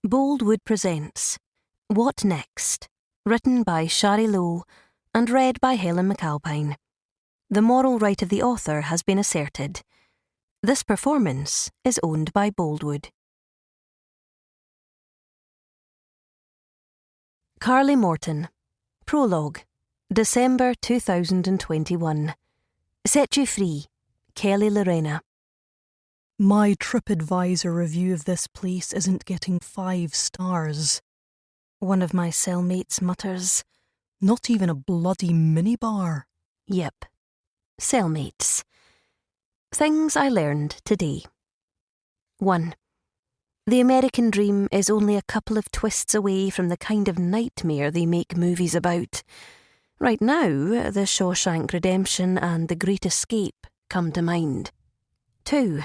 Boldwood presents What Next? Written by Shari Low and read by Helen McAlpine. The moral right of the author has been asserted. This performance is owned by Boldwood. Carly Morton. Prologue. December 2021. Set You Free. Kelly Lorena. My TripAdvisor review of this place isn't getting 5 stars. One of my cellmates mutters. Not even a bloody minibar. Yep. Cellmates. Things I learned today. 1. The American dream is only a couple of twists away from the kind of nightmare they make movies about. Right now, The Shawshank Redemption and The Great Escape come to mind. 2.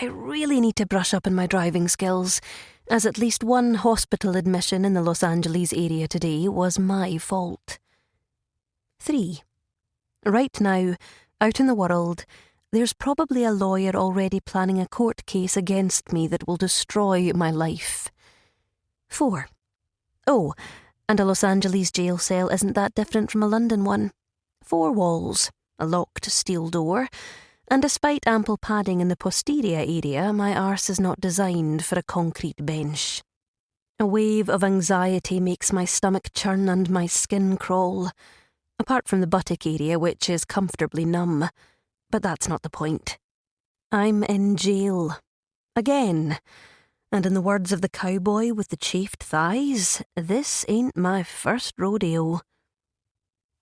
I really need to brush up on my driving skills, as at least one hospital admission in the Los Angeles area today was my fault. 3. Right now, out in the world, there's probably a lawyer already planning a court case against me that will destroy my life. 4. Oh, and a Los Angeles jail cell isn't that different from a London one. 4 walls, a locked steel door, and despite ample padding in the posterior area, my arse is not designed for a concrete bench. A wave of anxiety makes my stomach churn and my skin crawl, apart from the buttock area, which is comfortably numb. But that's not the point. I'm in jail. Again. And in the words of the cowboy with the chafed thighs, this ain't my first rodeo.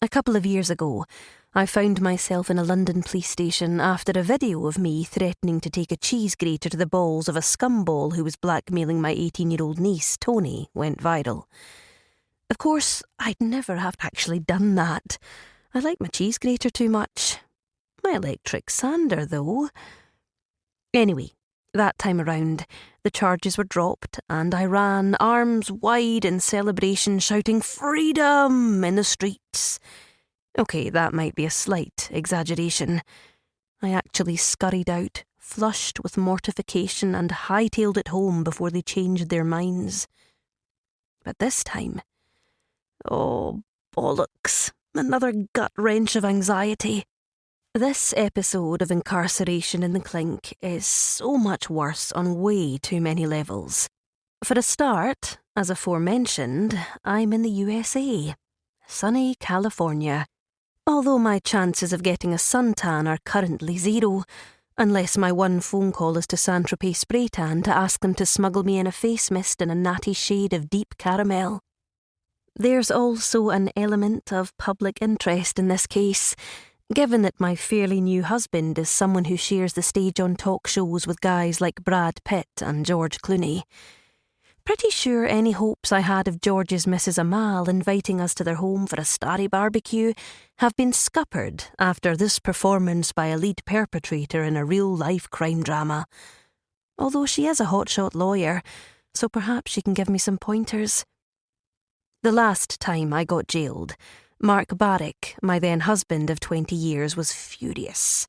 A couple of years ago, I found myself in a London police station after a video of me threatening to take a cheese grater to the balls of a scumball who was blackmailing my 18-year-old niece, Tony, went viral. Of course, I'd never have actually done that. I like my cheese grater too much. My electric sander, though. Anyway, that time around, the charges were dropped and I ran arms wide in celebration, shouting "Freedom!" in the streets. Okay, that might be a slight exaggeration. I actually scurried out, flushed with mortification, and hightailed it home before they changed their minds. But this time, oh, bollocks, another gut wrench of anxiety. This episode of incarceration in the clink is so much worse on way too many levels. For a start, as aforementioned, I'm in the USA. Sunny California. Although my chances of getting a suntan are currently 0, unless my one phone call is to Saint-Tropez Spray Tan to ask them to smuggle me in a face mist in a natty shade of deep caramel. There's also an element of public interest in this case, given that my fairly new husband is someone who shares the stage on talk shows with guys like Brad Pitt and George Clooney. Pretty sure any hopes I had of George's Mrs. Amal inviting us to their home for a starry barbecue have been scuppered after this performance by a lead perpetrator in a real-life crime drama. Although she is a hotshot lawyer, so perhaps she can give me some pointers. The last time I got jailed, Mark Barrick, my then-husband of 20 years, was furious.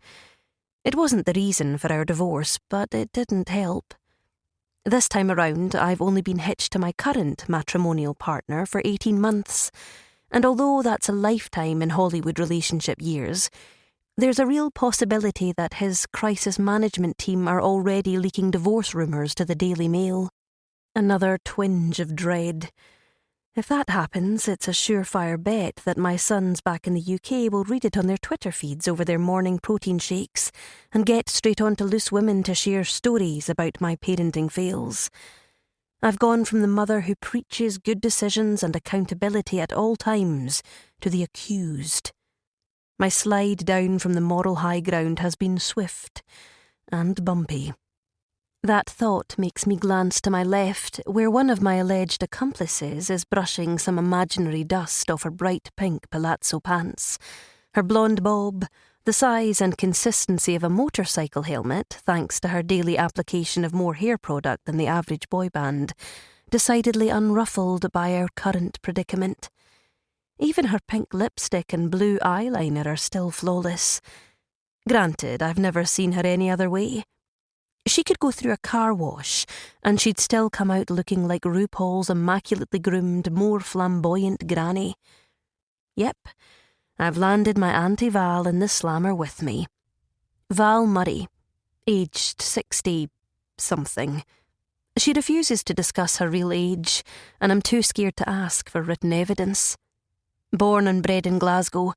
It wasn't the reason for our divorce, but it didn't help. This time around, I've only been hitched to my current matrimonial partner for 18 months, and although that's a lifetime in Hollywood relationship years, there's a real possibility that his crisis management team are already leaking divorce rumours to the Daily Mail. Another twinge of dread. If that happens, it's a surefire bet that my sons back in the UK will read it on their Twitter feeds over their morning protein shakes and get straight on to Loose Women to share stories about my parenting fails. I've gone from the mother who preaches good decisions and accountability at all times to the accused. My slide down from the moral high ground has been swift and bumpy. That thought makes me glance to my left, where one of my alleged accomplices is brushing some imaginary dust off her bright pink palazzo pants. Her blonde bob, the size and consistency of a motorcycle helmet, thanks to her daily application of more hair product than the average boy band, decidedly unruffled by our current predicament. Even her pink lipstick and blue eyeliner are still flawless. Granted, I've never seen her any other way. She could go through a car wash and she'd still come out looking like RuPaul's immaculately groomed, more flamboyant granny. Yep, I've landed my Auntie Val in the slammer with me. Val Murray, aged 60-something. She refuses to discuss her real age, and I'm too scared to ask for written evidence. Born and bred in Glasgow,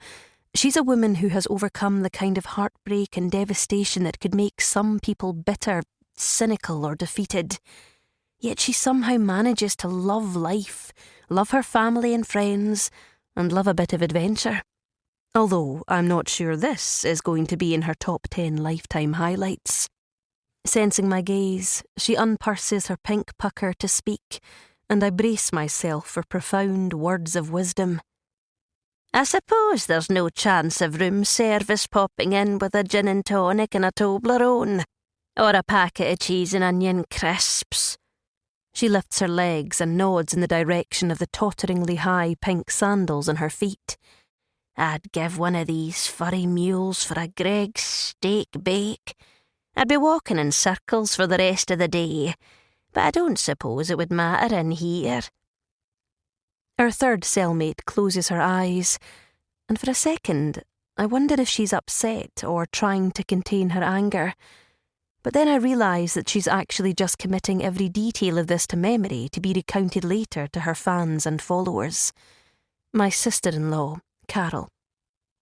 she's a woman who has overcome the kind of heartbreak and devastation that could make some people bitter, cynical or defeated. Yet she somehow manages to love life, love her family and friends, and love a bit of adventure. Although I'm not sure this is going to be in her top 10 lifetime highlights. Sensing my gaze, she unpurses her pink pucker to speak, and I brace myself for profound words of wisdom. I suppose there's no chance of room service popping in with a gin and tonic and a Toblerone, or a packet of cheese and onion crisps. She lifts her legs and nods in the direction of the totteringly high pink sandals on her feet. I'd give one of these furry mules for a Greg's steak bake. I'd be walking in circles for the rest of the day, but I don't suppose it would matter in here. Our third cellmate closes her eyes, and for a second I wonder if she's upset or trying to contain her anger. But then I realise that she's actually just committing every detail of this to memory to be recounted later to her fans and followers. My sister-in-law, Carole.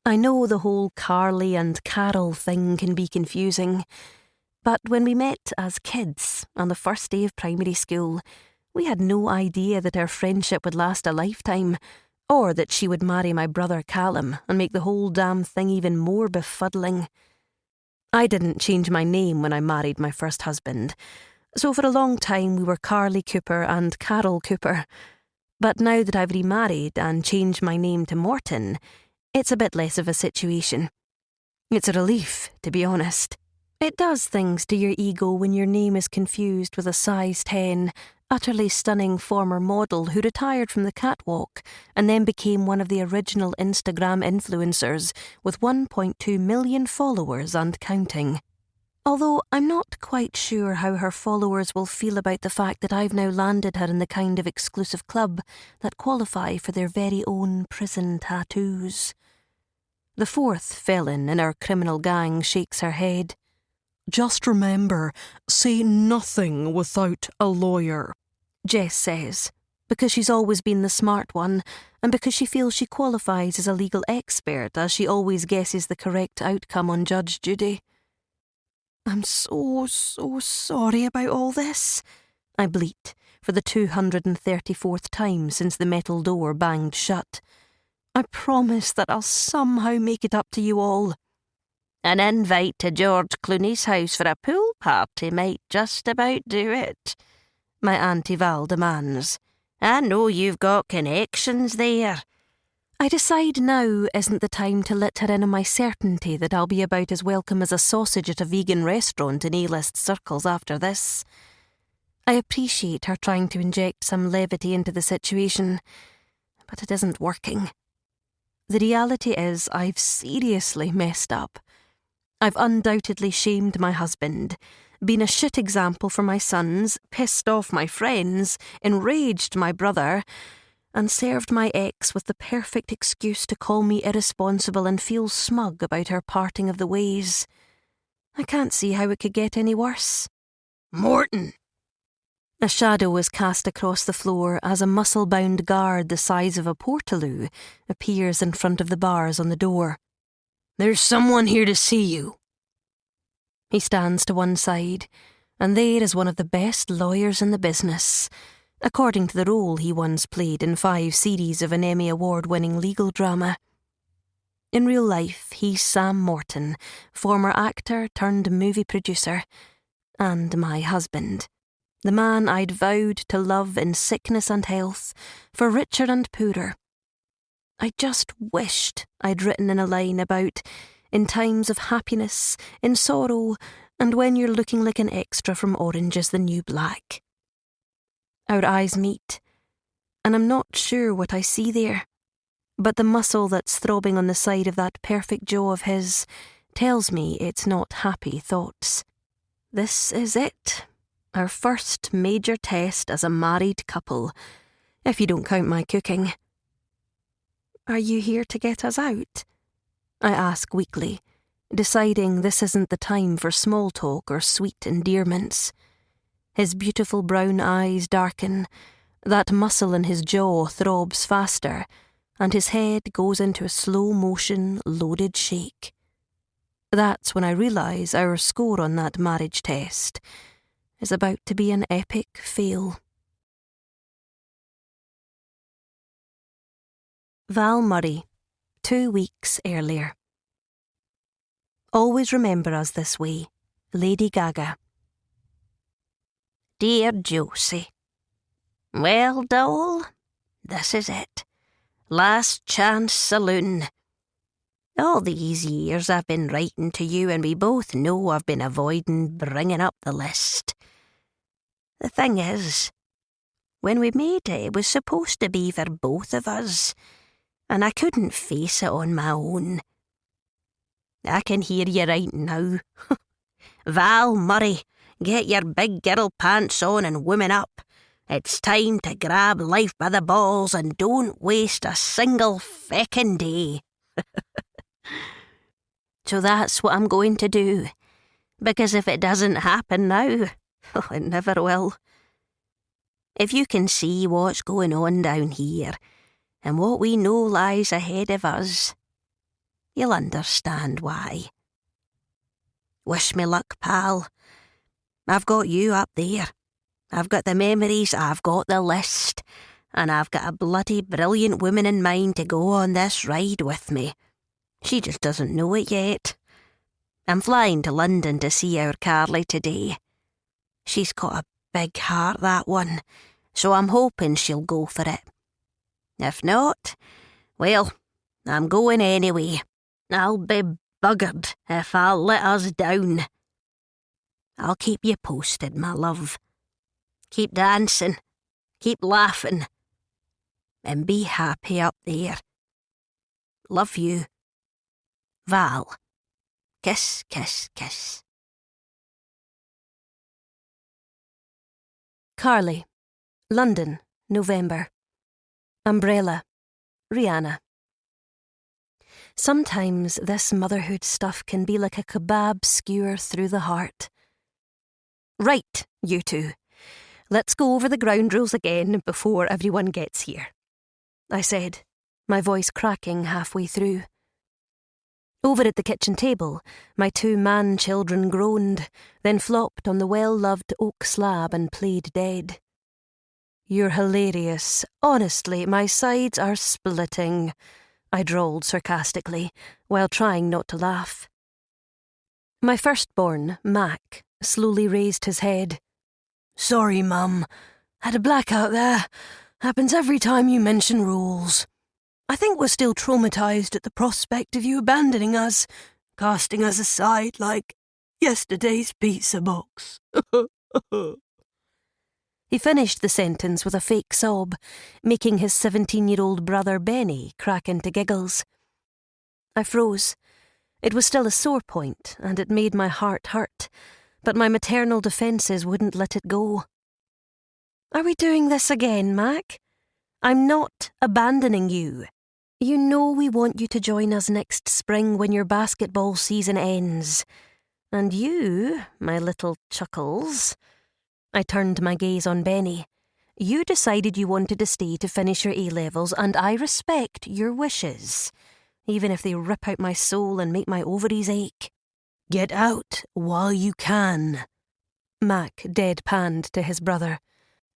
I know the whole Carly and Carol thing can be confusing, but when we met as kids on the first day of primary school, we had no idea that our friendship would last a lifetime, or that she would marry my brother Callum and make the whole damn thing even more befuddling. I didn't change my name when I married my first husband, so for a long time we were Carly Cooper and Carole Cooper. But now that I've remarried and changed my name to Morton, it's a bit less of a situation. It's a relief, to be honest. It does things to your ego when your name is confused with a size 10, utterly stunning former model who retired from the catwalk and then became one of the original Instagram influencers with 1.2 million followers and counting. Although I'm not quite sure how her followers will feel about the fact that I've now landed her in the kind of exclusive club that qualify for their very own prison tattoos. The fourth felon in our criminal gang shakes her head. Just remember, say nothing without a lawyer, Jess says, because she's always been the smart one, and because she feels she qualifies as a legal expert as she always guesses the correct outcome on Judge Judy. I'm so sorry about all this, I bleat, for the 234th time since the metal door banged shut. I promise that I'll somehow make it up to you all. An invite to George Clooney's house for a pool party might just about do it, my Auntie Val demands. I know you've got connections there. I decide now isn't the time to let her in on my certainty that I'll be about as welcome as a sausage at a vegan restaurant in A-list circles after this. I appreciate her trying to inject some levity into the situation, but it isn't working. The reality is I've seriously messed up. I've undoubtedly shamed my husband, been a shit example for my sons, pissed off my friends, enraged my brother, and served my ex with the perfect excuse to call me irresponsible and feel smug about our parting of the ways. I can't see how it could get any worse. Morton! A shadow is cast across the floor as a muscle-bound guard the size of a portaloo appears in front of the bars on the door. There's someone here to see you. He stands to one side, and there is one of the best lawyers in the business, according to the role he once played in 5 series of an Emmy Award-winning legal drama. In real life, he's Sam Morton, former actor turned movie producer, and my husband, the man I'd vowed to love in sickness and health, for richer and poorer. I just wished I'd written in a line about in times of happiness, in sorrow, and when you're looking like an extra from Orange is the New Black. Our eyes meet, and I'm not sure what I see there, but the muscle that's throbbing on the side of that perfect jaw of his tells me it's not happy thoughts. This is it. Our first major test as a married couple, if you don't count my cooking. Are you here to get us out? I ask weakly, deciding this isn't the time for small talk or sweet endearments. His beautiful brown eyes darken, that muscle in his jaw throbs faster, and his head goes into a slow-motion, loaded shake. That's when I realise our score on that marriage test is about to be an epic fail. Val Murray, 2 weeks earlier. Always remember us this way, Lady Gaga. Dear Josie, well, doll, this is it. Last chance saloon. All these years I've been writing to you, and we both know I've been avoiding bringing up the list. The thing is, when we made it, it was supposed to be for both of us, and I couldn't face it on my own. I can hear you right now. Val Murray, get your big girl pants on and woman up. It's time to grab life by the balls and don't waste a single feckin' day. So that's what I'm going to do, because if it doesn't happen now, it never will. If you can see what's going on down here, and what we know lies ahead of us, you'll understand why. Wish me luck, pal. I've got you up there. I've got the memories, I've got the list, and I've got a bloody brilliant woman in mind to go on this ride with me. She just doesn't know it yet. I'm flying to London to see our Carly today. She's got a big heart, that one, so I'm hoping she'll go for it. If not, well, I'm going anyway. I'll be buggered if I'll let us down. I'll keep you posted, my love. Keep dancing, keep laughing, and be happy up there. Love you. Val. Kiss, kiss, kiss. Carly, London, November. Umbrella, Rihanna. Sometimes this motherhood stuff can be like a kebab skewer through the heart. Right, you two. Let's go over the ground rules again before everyone gets here, I said, my voice cracking halfway through. Over at the kitchen table, my 2 man-children groaned, then flopped on the well-loved oak slab and played dead. You're hilarious. Honestly, my sides are splitting, I drawled sarcastically, while trying not to laugh. My firstborn, Mac, slowly raised his head. Sorry, Mum. Had a blackout there. Happens every time you mention rules. I think we're still traumatised at the prospect of you abandoning us, casting us aside like yesterday's pizza box. He finished the sentence with a fake sob, making his 17-year-old brother Benny crack into giggles. I froze. It was still a sore point, and it made my heart hurt, but my maternal defences wouldn't let it go. Are we doing this again, Mac? I'm not abandoning you. You know we want you to join us next spring when your basketball season ends. And you, my little chuckles... I turned my gaze on Benny. You decided you wanted to stay to finish your A-levels, and I respect your wishes, even if they rip out my soul and make my ovaries ache. Get out while you can, Mac deadpanned to his brother.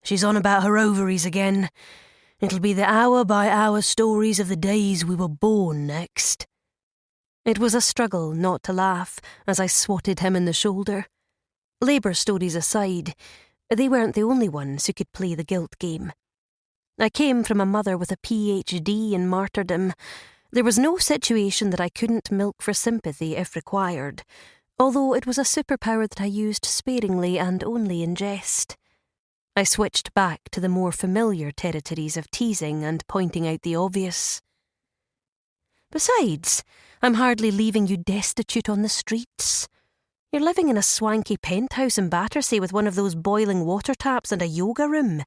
She's on about her ovaries again. It'll be the hour-by-hour stories of the days we were born next. It was a struggle not to laugh as I swatted him in the shoulder. Labour stories aside, they weren't the only ones who could play the guilt game. I came from a mother with a PhD in martyrdom. There was no situation that I couldn't milk for sympathy if required, although it was a superpower that I used sparingly and only in jest. I switched back to the more familiar territories of teasing and pointing out the obvious. Besides, I'm hardly leaving you destitute on the streets. You're living in a swanky penthouse in Battersea with one of those boiling water taps and a yoga room.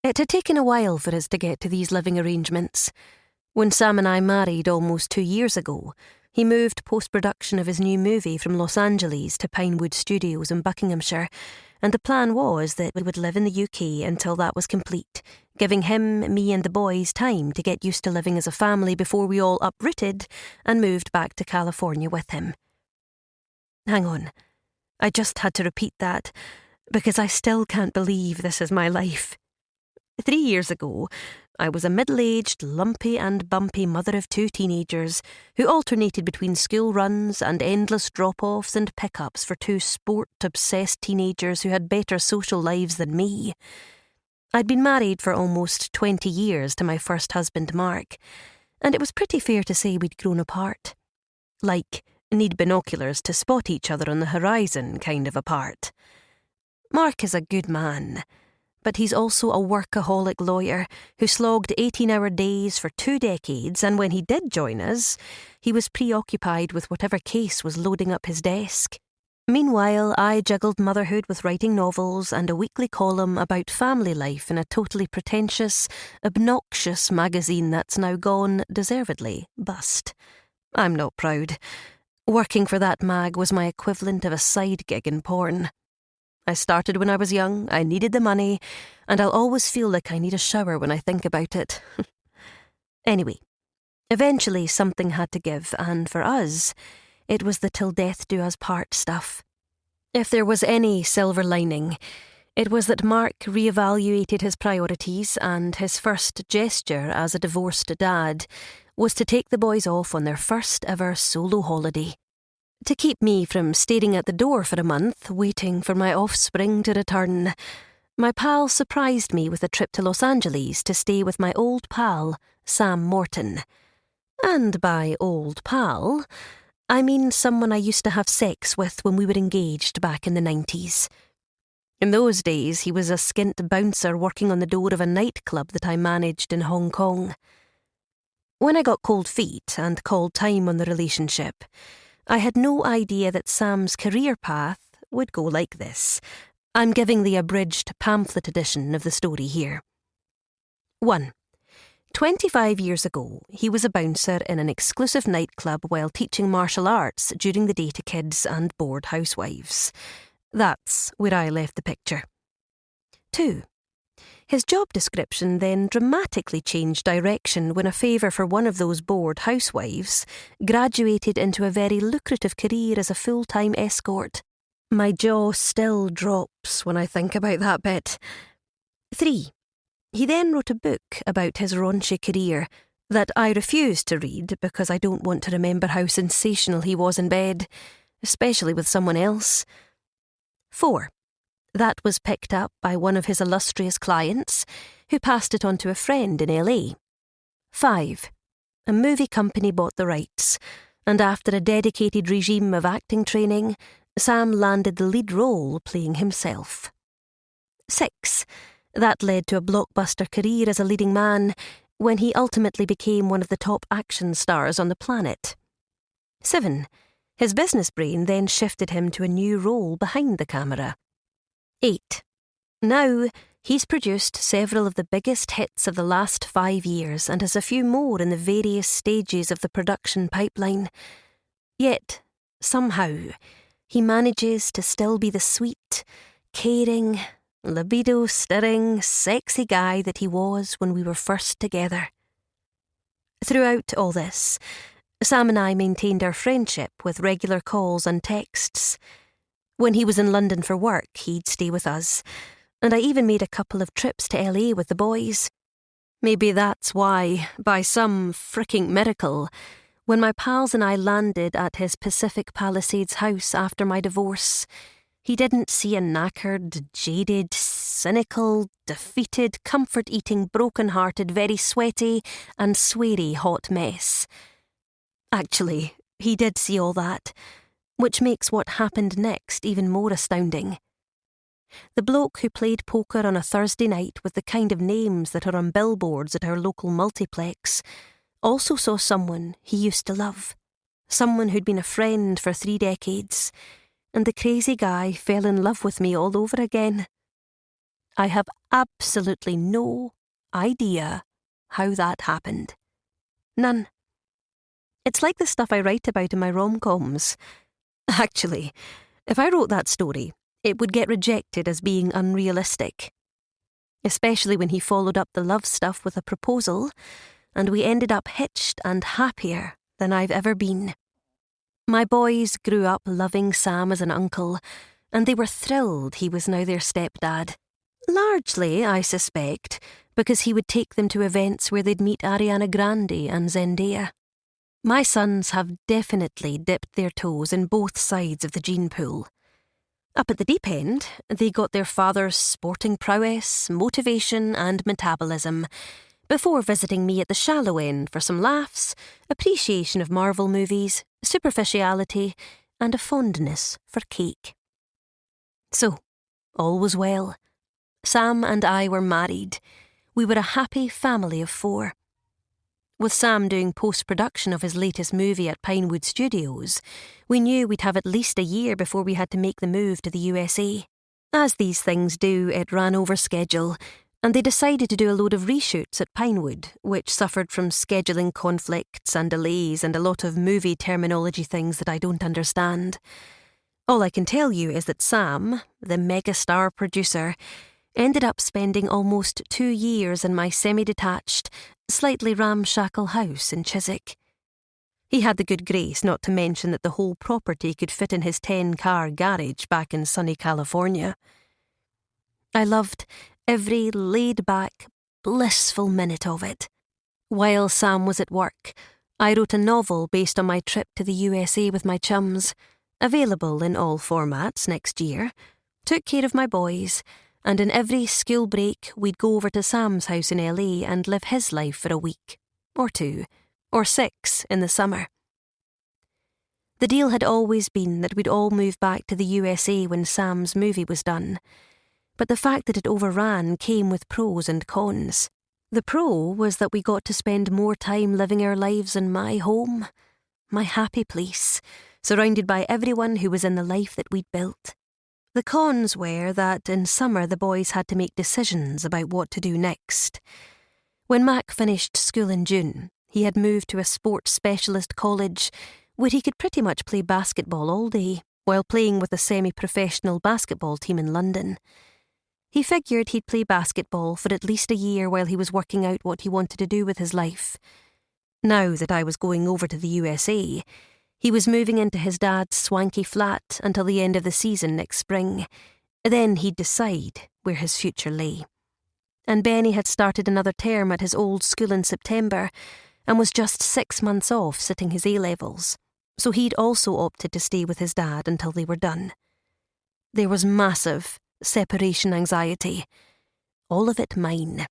It had taken a while for us to get to these living arrangements. When Sam and I married almost 2 years ago, he moved post-production of his new movie from Los Angeles to Pinewood Studios in Buckinghamshire, and the plan was that we would live in the UK until that was complete, giving him, me and the boys time to get used to living as a family before we all uprooted and moved back to California with him. Hang on, I just had to repeat that, because I still can't believe this is my life. 3 years ago, I was a middle-aged, lumpy and bumpy mother of 2 teenagers who alternated between school runs and endless drop-offs and pick-ups for 2 sport-obsessed teenagers who had better social lives than me. I'd been married for almost 20 years to my first husband, Mark, and it was pretty fair to say we'd grown apart. Like, need binoculars to spot each other on the horizon kind of apart. Mark is a good man, but he's also a workaholic lawyer who slogged 18-hour days for 2 decades, and when he did join us, he was preoccupied with whatever case was loading up his desk. Meanwhile, I juggled motherhood with writing novels and a weekly column about family life in a totally pretentious, obnoxious magazine that's now gone, deservedly, bust. I'm not proud. Working for that mag was my equivalent of a side gig in porn. I started when I was young, I needed the money, and I'll always feel like I need a shower when I think about it. Anyway, eventually something had to give, and for us, it was the till death do us part stuff. If there was any silver lining, it was that Mark reevaluated his priorities, and his first gesture as a divorced dad was to take the boys off on their first ever solo holiday. To keep me from staring at the door for a month, waiting for my offspring to return, my pal surprised me with a trip to Los Angeles to stay with my old pal, Sam Morton. And by old pal, I mean someone I used to have sex with when we were engaged back in the 90s. In those days, he was a skint bouncer working on the door of a nightclub that I managed in Hong Kong. When I got cold feet and called time on the relationship, I had no idea that Sam's career path would go like this. I'm giving the abridged pamphlet edition of the story here. 1. 25 years ago, he was a bouncer in an exclusive nightclub while teaching martial arts during the day to kids and bored housewives. That's where I left the picture. 2. His job description then dramatically changed direction when a favour for one of those bored housewives graduated into a very lucrative career as a full-time escort. My jaw still drops when I think about that bit. 3. He then wrote a book about his raunchy career that I refused to read because I don't want to remember how sensational he was in bed, especially with someone else. 4. That was picked up by one of his illustrious clients, who passed it on to a friend in LA. 5. A movie company bought the rights, and after a dedicated regime of acting training, Sam landed the lead role playing himself. 6. That led to a blockbuster career as a leading man, when he ultimately became one of the top action stars on the planet. 7. His business brain then shifted him to a new role behind the camera. 8. Now, he's produced several of the biggest hits of the last 5 years and has a few more in the various stages of the production pipeline. Yet, somehow, he manages to still be the sweet, caring, libido-stirring, sexy guy that he was when we were first together. Throughout all this, Sam and I maintained our friendship with regular calls and texts. When he was in London for work, he'd stay with us, and I even made a couple of trips to LA with the boys. Maybe that's why, by some fricking miracle, when my pals and I landed at his Pacific Palisades house after my divorce, he didn't see a knackered, jaded, cynical, defeated, comfort-eating, broken-hearted, very sweaty and sweary hot mess. Actually, he did see all that, which makes what happened next even more astounding. The bloke who played poker on a Thursday night with the kind of names that are on billboards at our local multiplex also saw someone he used to love, someone who'd been a friend for 3 decades, and the crazy guy fell in love with me all over again. I have absolutely no idea how that happened. None. It's like the stuff I write about in my rom-coms. Actually, if I wrote that story, it would get rejected as being unrealistic. Especially when he followed up the love stuff with a proposal, and we ended up hitched and happier than I've ever been. My boys grew up loving Sam as an uncle, and they were thrilled he was now their stepdad. Largely, I suspect, because he would take them to events where they'd meet Ariana Grande and Zendaya. My sons have definitely dipped their toes in both sides of the gene pool. Up at the deep end, they got their father's sporting prowess, motivation and metabolism, before visiting me at the shallow end for some laughs, appreciation of Marvel movies, superficiality, and a fondness for cake. So, all was well. Sam and I were married. We were a happy family of 4. With Sam doing post-production of his latest movie at Pinewood Studios, we knew we'd have at least a year before we had to make the move to the USA. As these things do, it ran over schedule, and they decided to do a load of reshoots at Pinewood, which suffered from scheduling conflicts and delays and a lot of movie terminology things that I don't understand. All I can tell you is that Sam, the megastar producer, ended up spending almost 2 years in my semi-detached, slightly ramshackle house in Chiswick. He had the good grace not to mention that the whole property could fit in his 10-car garage back in sunny California. I loved every laid-back, blissful minute of it. While Sam was at work, I wrote a novel based on my trip to the USA with my chums, available in all formats next year, took care of my boys, and in every school break we'd go over to Sam's house in LA and live his life for a week, or 2, or 6 in the summer. The deal had always been that we'd all move back to the USA when Sam's movie was done, but the fact that it overran came with pros and cons. The pro was that we got to spend more time living our lives in my home, my happy place, surrounded by everyone who was in the life that we'd built. The cons were that in summer the boys had to make decisions about what to do next. When Mac finished school in June, he had moved to a sports specialist college where he could pretty much play basketball all day while playing with a semi-professional basketball team in London. He figured he'd play basketball for at least a year while he was working out what he wanted to do with his life. Now that I was going over to the USA, he was moving into his dad's swanky flat until the end of the season next spring. Then he'd decide where his future lay. And Benny had started another term at his old school in September and was just 6 months off sitting his A-levels, so he'd also opted to stay with his dad until they were done. There was massive separation anxiety, all of it mine.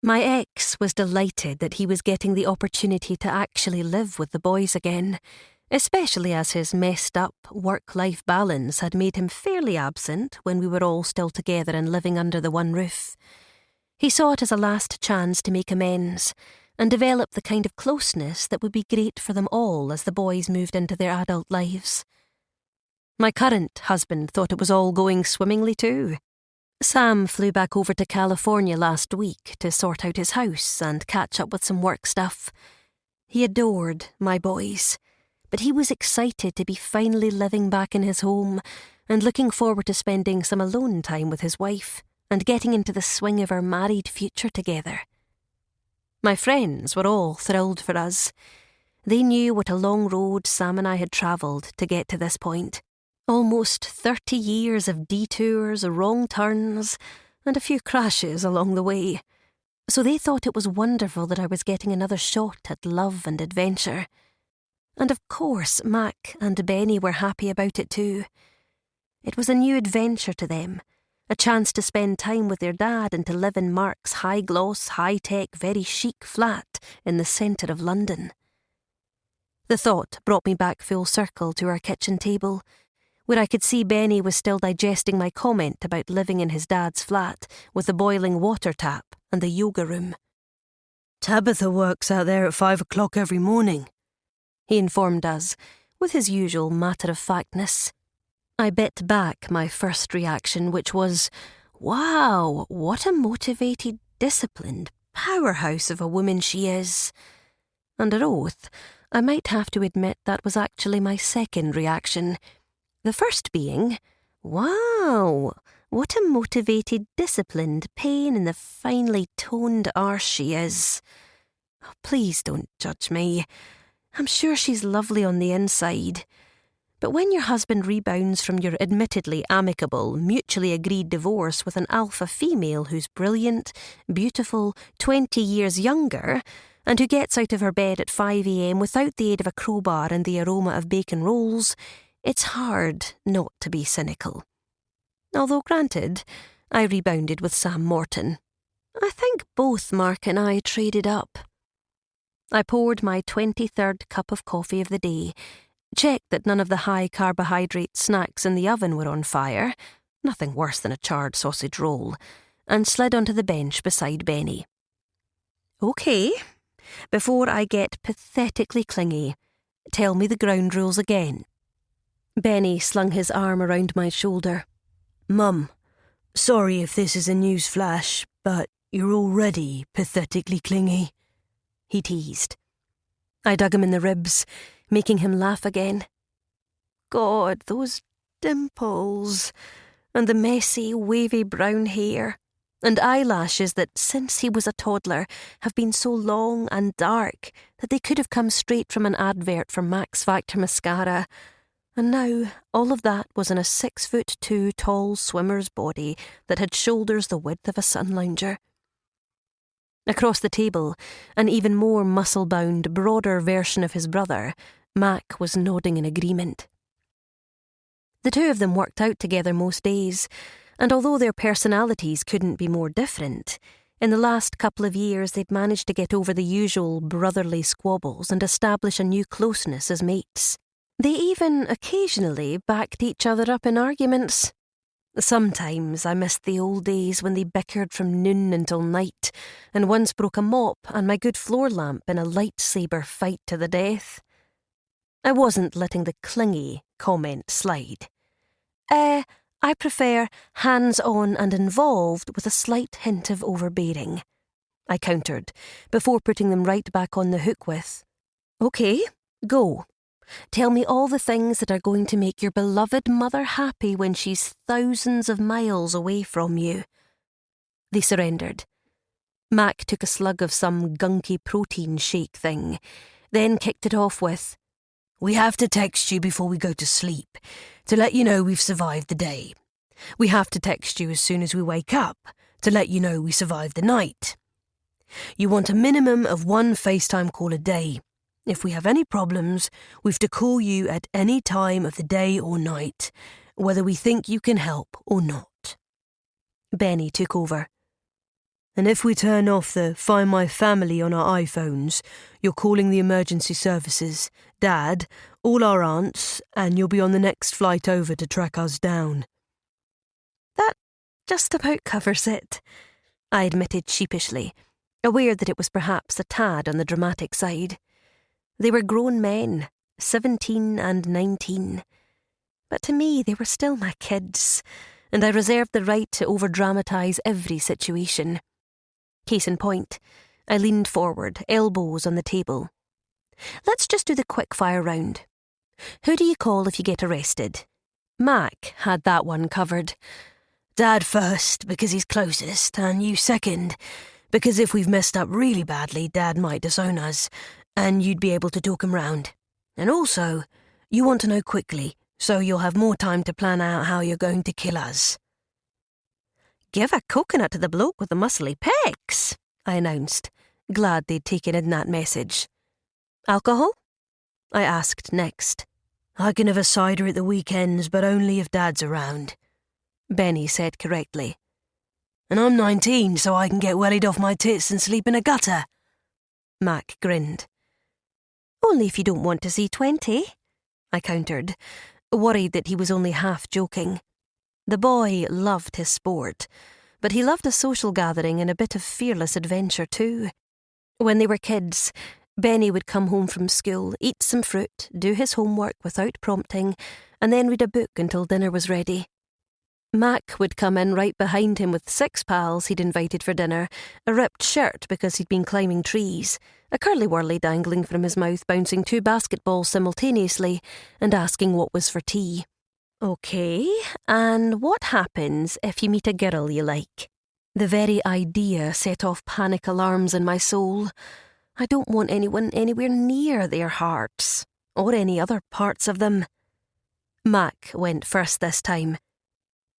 My ex was delighted that he was getting the opportunity to actually live with the boys again, especially as his messed-up work-life balance had made him fairly absent when we were all still together and living under the one roof. He saw it as a last chance to make amends and develop the kind of closeness that would be great for them all as the boys moved into their adult lives. My current husband thought it was all going swimmingly too. Sam flew back over to California last week to sort out his house and catch up with some work stuff. He adored my boys, but he was excited to be finally living back in his home and looking forward to spending some alone time with his wife and getting into the swing of our married future together. My friends were all thrilled for us. They knew what a long road Sam and I had travelled to get to this point. Almost 30 years of detours, wrong turns, and a few crashes along the way. So they thought it was wonderful that I was getting another shot at love and adventure. And of course, Mac and Benny were happy about it too. It was a new adventure to them, a chance to spend time with their dad and to live in Mark's high-gloss, high-tech, very chic flat in the centre of London. The thought brought me back full circle to our kitchen table, where I could see Benny was still digesting my comment about living in his dad's flat with the boiling water tap and the yoga room. Tabitha works out there at 5 o'clock every morning, he informed us, with his usual matter-of-factness. I bit back my first reaction, which was, wow, what a motivated, disciplined powerhouse of a woman she is. Under oath, I might have to admit that was actually my second reaction. The first being, wow, what a motivated, disciplined pain in the finely toned arse she is. Oh, please don't judge me. I'm sure she's lovely on the inside. But when your husband rebounds from your admittedly amicable, mutually agreed divorce with an alpha female who's brilliant, beautiful, 20 years younger, and who gets out of her bed at 5 a.m. without the aid of a crowbar and the aroma of bacon rolls, it's hard not to be cynical. Although, granted, I rebounded with Sam Morton. I think both Mark and I traded up. I poured my 23rd cup of coffee of the day, checked that none of the high-carbohydrate snacks in the oven were on fire, nothing worse than a charred sausage roll, and slid onto the bench beside Benny. OK, before I get pathetically clingy, tell me the ground rules again. Benny slung his arm around my shoulder. Mum, sorry if this is a news flash, but you're already pathetically clingy, he teased. I dug him in the ribs, making him laugh again. God, those dimples, and the messy, wavy brown hair, and eyelashes that, since he was a toddler, have been so long and dark that they could have come straight from an advert for Max Factor mascara. And now all of that was in a 6'2" tall swimmer's body that had shoulders the width of a sun lounger. Across the table, an even more muscle-bound, broader version of his brother, Mac was nodding in agreement. The two of them worked out together most days, and although their personalities couldn't be more different, in the last couple of years they'd managed to get over the usual brotherly squabbles and establish a new closeness as mates. They even occasionally backed each other up in arguments. Sometimes I missed the old days when they bickered from noon until night, and once broke a mop and my good floor lamp in a lightsaber fight to the death. I wasn't letting the clingy comment slide. I prefer hands-on and involved with a slight hint of overbearing, I countered, before putting them right back on the hook with, OK, go. Tell me all the things that are going to make your beloved mother happy when she's thousands of miles away from you. They surrendered. Mac took a slug of some gunky protein shake thing, then kicked it off with, We have to text you before we go to sleep, to let you know we've survived the day. We have to text you as soon as we wake up, to let you know we survived the night. You want a minimum of 1 FaceTime call a day. If we have any problems, we've to call you at any time of the day or night, whether we think you can help or not. Benny took over. And if we turn off the Find My Family on our iPhones, you're calling the emergency services, Dad, all our aunts, and you'll be on the next flight over to track us down. That just about covers it, I admitted sheepishly, aware that it was perhaps a tad on the dramatic side. They were grown men, 17 and 19. But to me, they were still my kids, and I reserved the right to over-dramatise every situation. Case in point, I leaned forward, elbows on the table. Let's just do the quick-fire round. Who do you call if you get arrested? Mac had that one covered. Dad first, because he's closest, and you second, because if we've messed up really badly, Dad might disown us, and you'd be able to talk him round. And also, you want to know quickly, so you'll have more time to plan out how you're going to kill us. Give a coconut to the bloke with the muscly pecs, I announced, glad they'd taken in that message. Alcohol? I asked next. I can have a cider at the weekends, but only if Dad's around, Benny said correctly. And I'm 19, so I can get wellied off my tits and sleep in a gutter. Mac grinned. Only if you don't want to see 20, I countered, worried that he was only half joking. The boy loved his sport, but he loved a social gathering and a bit of fearless adventure too. When they were kids, Benny would come home from school, eat some fruit, do his homework without prompting, and then read a book until dinner was ready. Mac would come in right behind him with 6 pals he'd invited for dinner, a ripped shirt because he'd been climbing trees, a curly-whirly dangling from his mouth bouncing 2 basketballs simultaneously, and asking what was for tea. Okay, and what happens if you meet a girl you like? The very idea set off panic alarms in my soul. I don't want anyone anywhere near their hearts, or any other parts of them. Mac went first this time.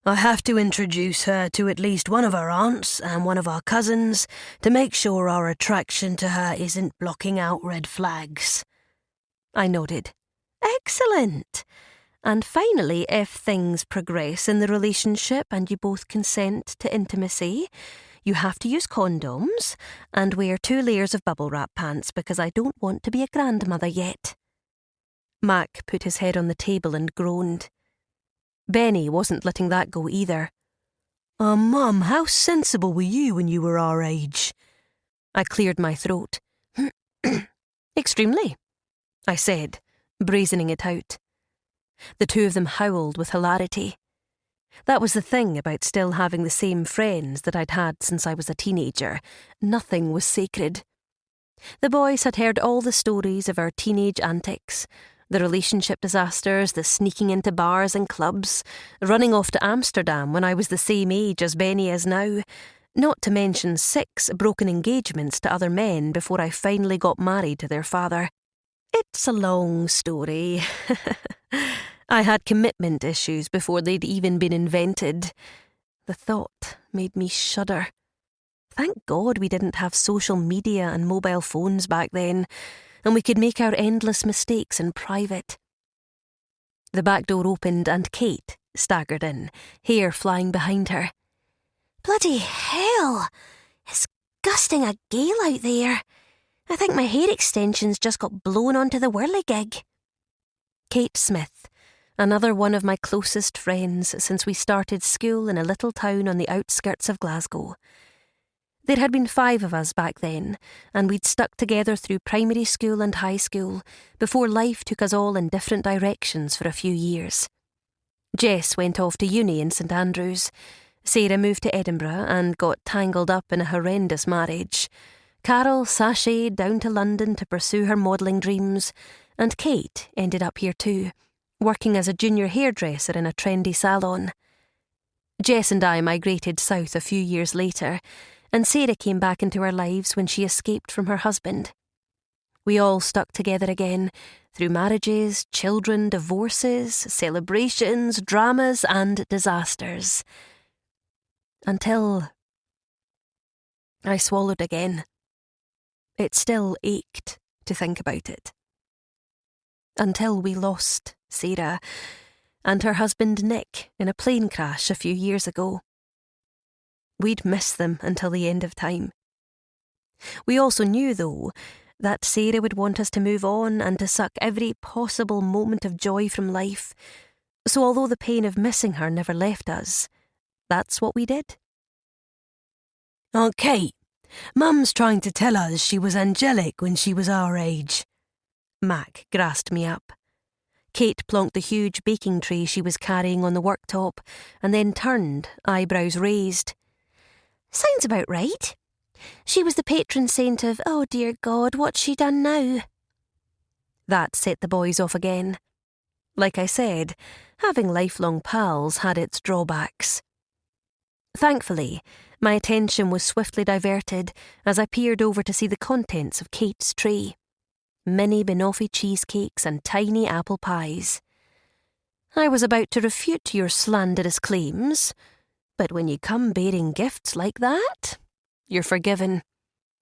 I have to introduce her to at least one of our aunts and one of our cousins to make sure our attraction to her isn't blocking out red flags. I nodded. Excellent. And finally, if things progress in the relationship and you both consent to intimacy, you have to use condoms and wear 2 layers of bubble wrap pants because I don't want to be a grandmother yet. Mac put his head on the table and groaned. Benny wasn't letting that go either. Mum, how sensible were you when you were our age? I cleared my throat. Extremely, I said, brazening it out. The 2 of them howled with hilarity. That was the thing about still having the same friends that I'd had since I was a teenager. Nothing was sacred. The boys had heard all the stories of our teenage antics, the relationship disasters, the sneaking into bars and clubs, running off to Amsterdam when I was the same age as Benny is now, not to mention 6 broken engagements to other men before I finally got married to their father. It's a long story. I had commitment issues before they'd even been invented. The thought made me shudder. Thank God we didn't have social media and mobile phones back then, and we could make our endless mistakes in private. The back door opened and Kate staggered in, hair flying behind her. Bloody hell! It's gusting a gale out there. I think my hair extensions just got blown onto the whirligig. Kate Smith, another one of my closest friends since we started school in a little town on the outskirts of Glasgow. There had been 5 of us back then, and we'd stuck together through primary school and high school before life took us all in different directions for a few years. Jess went off to uni in St Andrews. Sarah moved to Edinburgh and got tangled up in a horrendous marriage. Carole sashayed down to London to pursue her modelling dreams, and Kate ended up here too, working as a junior hairdresser in a trendy salon. Jess and I migrated south a few years later, and Sarah came back into our lives when she escaped from her husband. We all stuck together again, through marriages, children, divorces, celebrations, dramas and disasters. Until I swallowed again. It still ached to think about it. Until we lost Sarah and her husband Nick in a plane crash a few years ago. We'd miss them until the end of time. We also knew, though, that Sarah would want us to move on and to suck every possible moment of joy from life. So although the pain of missing her never left us, that's what we did. Aunt Kate, Mum's trying to tell us she was angelic when she was our age. Mac grasped me up. Kate plonked the huge baking tray she was carrying on the worktop and then turned, eyebrows raised. Sounds about right. She was the patron saint of, oh dear God, what's she done now? That set the boys off again. Like I said, having lifelong pals had its drawbacks. Thankfully, my attention was swiftly diverted as I peered over to see the contents of Kate's tray. Mini banoffee cheesecakes and tiny apple pies. I was about to refute your slanderous claims, but when you come bearing gifts like that, you're forgiven,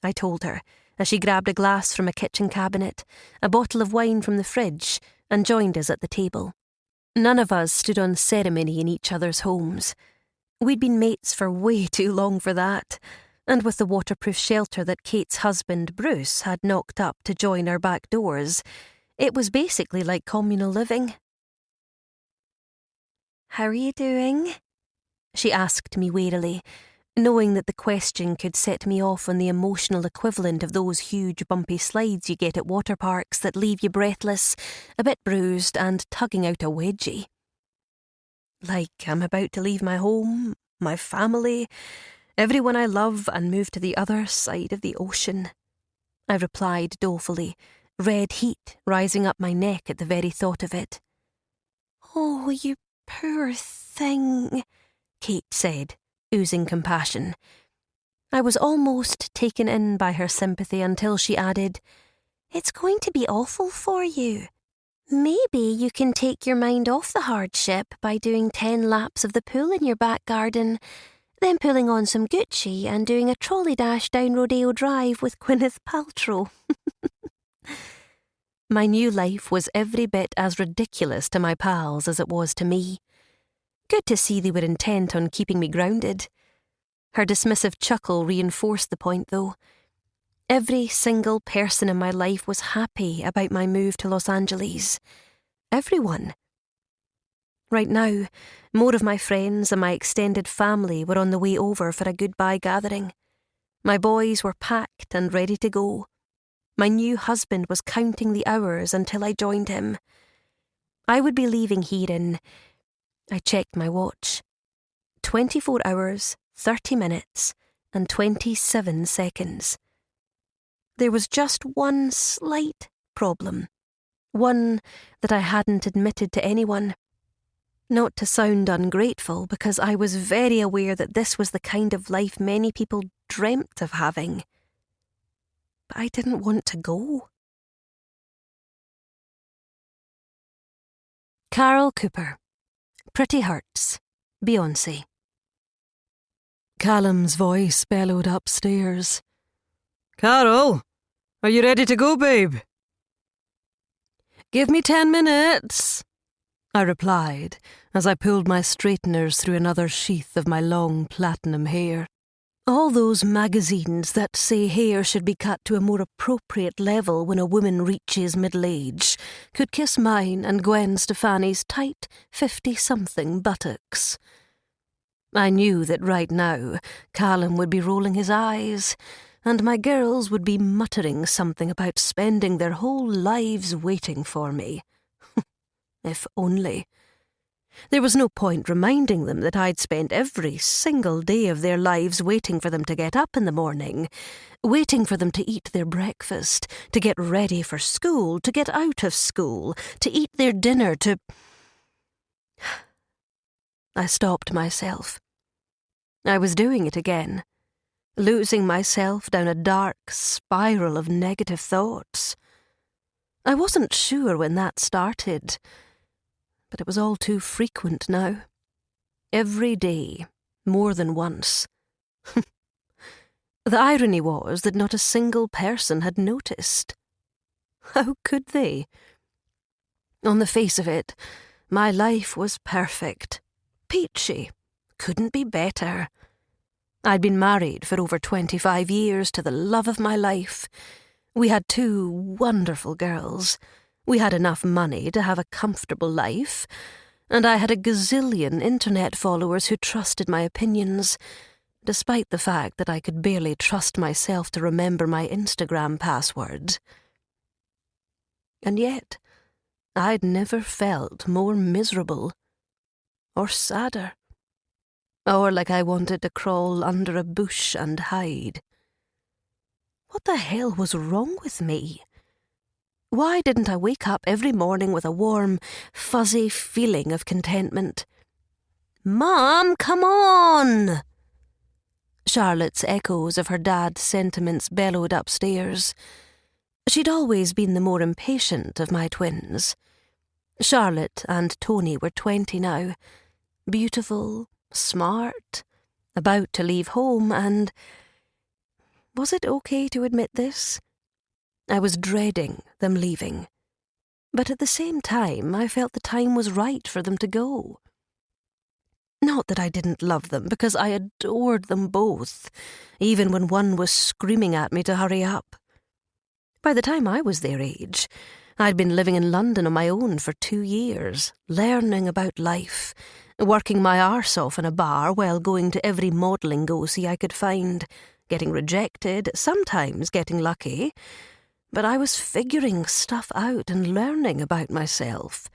I told her, as she grabbed a glass from a kitchen cabinet, a bottle of wine from the fridge, and joined us at the table. None of us stood on ceremony in each other's homes. We'd been mates for way too long for that, and with the waterproof shelter that Kate's husband, Bruce, had knocked up to join our back doors, it was basically like communal living. How are you doing? She asked me wearily, knowing that the question could set me off on the emotional equivalent of those huge bumpy slides you get at water parks that leave you breathless, a bit bruised and tugging out a wedgie. Like I'm about to leave my home, my family, everyone I love and move to the other side of the ocean. I replied dolefully, red heat rising up my neck at the very thought of it. Oh, you poor thing, Kate said, oozing compassion. I was almost taken in by her sympathy until she added, It's going to be awful for you. Maybe you can take your mind off the hardship by doing 10 laps of the pool in your back garden, then pulling on some Gucci and doing a trolley dash down Rodeo Drive with Gwyneth Paltrow. My new life was every bit as ridiculous to my pals as it was to me. Good to see they were intent on keeping me grounded. Her dismissive chuckle reinforced the point, though. Every single person in my life was happy about my move to Los Angeles. Everyone. Right now, more of my friends and my extended family were on the way over for a goodbye gathering. My boys were packed and ready to go. My new husband was counting the hours until I joined him. I would be leaving here in... I checked my watch. 24 hours, 30 minutes, and 27 seconds. There was just one slight problem. One that I hadn't admitted to anyone. Not to sound ungrateful, because I was very aware that this was the kind of life many people dreamt of having. But I didn't want to go. Carol Cooper. Pretty Hurts. Beyoncé. Callum's voice bellowed upstairs. Carol, are you ready to go, babe? Give me 10 minutes, I replied as I pulled my straighteners through another sheath of my long platinum hair. All those magazines that say hair should be cut to a more appropriate level when a woman reaches middle age could kiss mine and Gwen Stefani's tight 50-something buttocks. I knew that right now Callum would be rolling his eyes, and my girls would be muttering something about spending their whole lives waiting for me. If only. There was no point reminding them that I'd spent every single day of their lives waiting for them to get up in the morning, waiting for them to eat their breakfast, to get ready for school, to get out of school, to eat their dinner, to... I stopped myself. I was doing it again, losing myself down a dark spiral of negative thoughts. I wasn't sure when that started, but it was all too frequent now. Every day, more than once. The irony was that not a single person had noticed. How could they? On the face of it, my life was perfect. Peachy. Couldn't be better. I'd been married for over 25 years to the love of my life. We had 2 wonderful girls. We had enough money to have a comfortable life, and I had a gazillion internet followers who trusted my opinions, despite the fact that I could barely trust myself to remember my Instagram password. And yet, I'd never felt more miserable, or sadder, or like I wanted to crawl under a bush and hide. What the hell was wrong with me? Why didn't I wake up every morning with a warm, fuzzy feeling of contentment? "Mom, come on!" Charlotte's echoes of her dad's sentiments bellowed upstairs. She'd always been the more impatient of my twins. Charlotte and Tony were 20 now, beautiful, smart, about to leave home, and... Was it okay to admit this? I was dreading them leaving, but at the same time I felt the time was right for them to go. Not that I didn't love them, because I adored them both, even when one was screaming at me to hurry up. By the time I was their age, I'd been living in London on my own for 2 years, learning about life, working my arse off in a bar while going to every modelling go-see I could find, getting rejected, sometimes getting lucky. But I was figuring stuff out and learning about myself.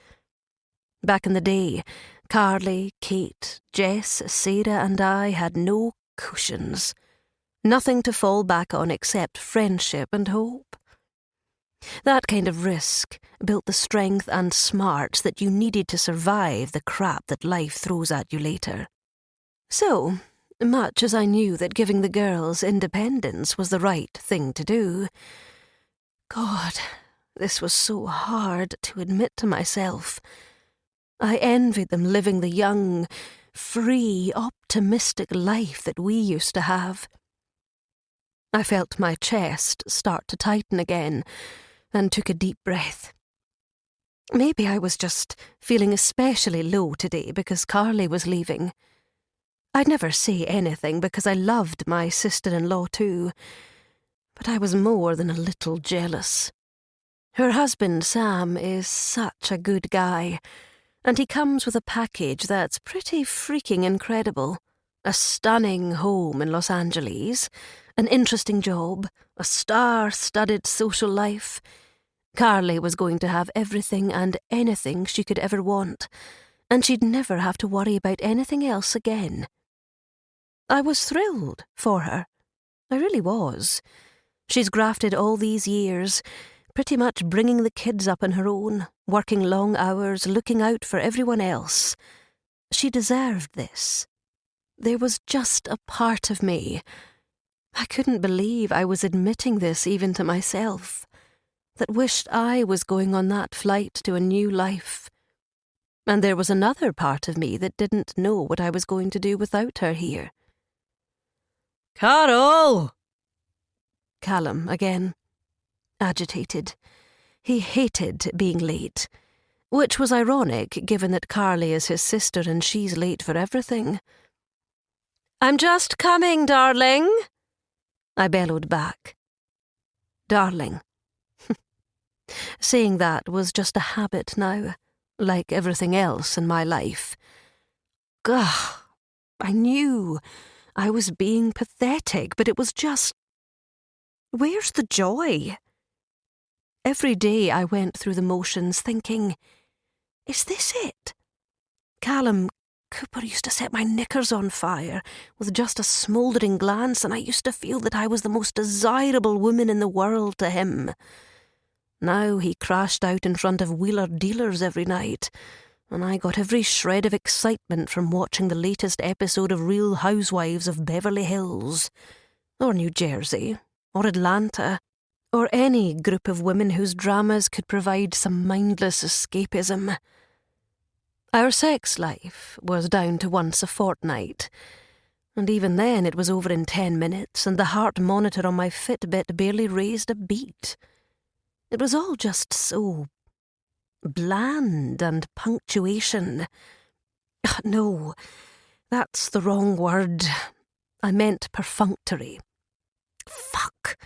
Back in the day, Carly, Kate, Jess, Sarah and I had no cushions. Nothing to fall back on except friendship and hope. That kind of risk built the strength and smarts that you needed to survive the crap that life throws at you later. So, much as I knew that giving the girls independence was the right thing to do, God, this was so hard to admit to myself. I envied them living the young, free, optimistic life that we used to have. I felt my chest start to tighten again and took a deep breath. Maybe I was just feeling especially low today because Carly was leaving. I'd never say anything because I loved my sister-in-law too, but I was more than a little jealous. Her husband, Sam, is such a good guy, and he comes with a package that's pretty freaking incredible. A stunning home in Los Angeles, an interesting job, a star-studded social life. Carly was going to have everything and anything she could ever want, and she'd never have to worry about anything else again. I was thrilled for her. I really was. She's grafted all these years, pretty much bringing the kids up on her own, working long hours, looking out for everyone else. She deserved this. There was just a part of me. I couldn't believe I was admitting this even to myself, that wished I was going on that flight to a new life. And there was another part of me that didn't know what I was going to do without her here. Carole! Callum again. Agitated. He hated being late, which was ironic given that Carly is his sister and she's late for everything. "I'm just coming, darling," I bellowed back. Darling. Saying that was just a habit now, like everything else in my life. Gah, I knew I was being pathetic, but it was just... Where's the joy? Every day I went through the motions thinking, is this it? Callum Cooper used to set my knickers on fire with just a smouldering glance, and I used to feel that I was the most desirable woman in the world to him. Now he crashed out in front of wheeler dealers every night, and I got every shred of excitement from watching the latest episode of Real Housewives of Beverly Hills, or New Jersey, or Atlanta, or any group of women whose dramas could provide some mindless escapism. Our sex life was down to once a fortnight, and even then it was over in 10 minutes, and the heart monitor on my Fitbit barely raised a beat. It was all just so bland, and punctuation. No, that's the wrong word. I meant perfunctory. Fuck.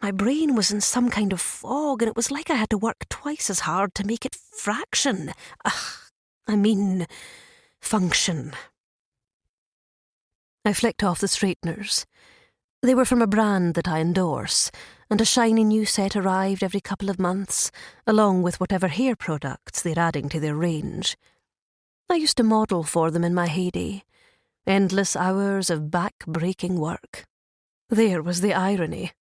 My brain was in some kind of fog, and it was like I had to work twice as hard to make it function. I flicked off the straighteners. They were from a brand that I endorse, and a shiny new set arrived every couple of months, along with whatever hair products they're adding to their range. I used to model for them in my heyday. Endless hours of back-breaking work. There was the irony.